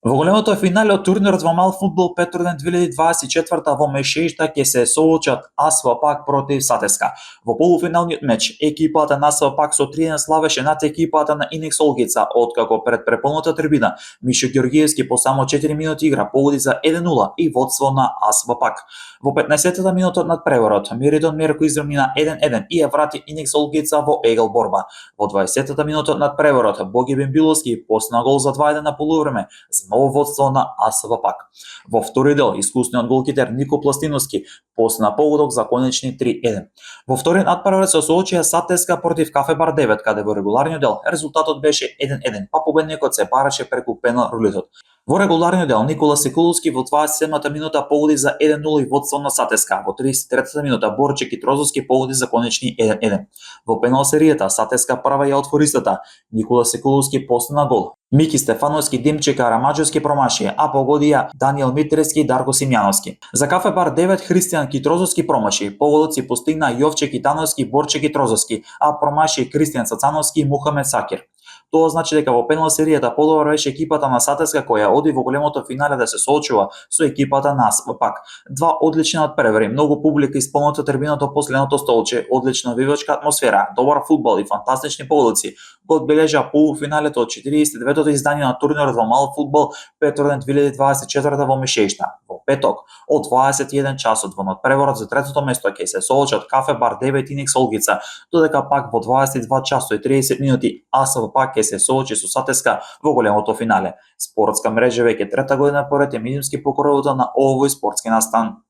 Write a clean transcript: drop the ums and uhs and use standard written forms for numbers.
Во големото финале од турнирот во мал фудбал Петроден 2024 во Мешешта ќе се соочат АСВ Пак против Сатеска. Во полуфиналниот меч екипата на АСВ Пак со 3-1 славеше над екипата на Инекс Олгица, откако пред преполната трибина Мишо Ѓоргиевски по само 4 минути игра погоди за 1-0 и водство на АСВ Пак. Во 15-та минута над преворот Меридон Мерко изравнина 1-1 и ја врати Инекс Олгица во егал борба. Во 20-та минута над преворот Боги Бембиловски посна гол за 2-1 на полувреме за ново водство на АСВ Пак. Во втори дел искусниот голкитер Нико Пластиновски посна погодок за конечни 3-1. Во вториот надпревар се соочија Сатеска против Кафе Бар 9, каде во регуларниот дел резултатот беше 1-1, па победникот се бараше преку пенал рулетот. Во регуларниот дел Никола Секуловски во 27-та минута погоди за 1-0 и водство на Сатеска. Во 33-та минута Борче Китрозовски погоди за конечни 1-1. Во пенал серијата Сатеска прва ја отвори истата. Никола Секуловски посна гол. Мики Стефановски, Димчека Рамаџовски промашија, а погодија Даниел Митрески и Дарко Симјановски. За Кафе Бар 9 Христијан Китрозовски промаши. Погодоци постигна Јовче Китановски, Борче Китрозовски, а промаши Кристијан Цацановски и Мухамед Сакир. Тоа значи дека во пенал серијата подобра беше екипата на Сатеска која оди во големото финале да се соочува со екипата на АСВ Пак. Два одлични надпревари, многу публика исполнета трибината од последното столче, одлична навивачка атмосфера, добар фудбал и фантастични погодоци го одбележа полуфиналето од 49-тото издание на турнирот во мал фудбал Петроден 2024 во Мешешта. Во петок од 21 часот во надпреворот за третото место ќе се соочат Кафе Бар 9 Инекс Олгица, додека пак во 22 часот и 30 минути АСВ Пак ќе се соочи со Сатеска во големото финале. Спортска мрежа веќе трета година поред е медиумски покровител на овој спортски настан.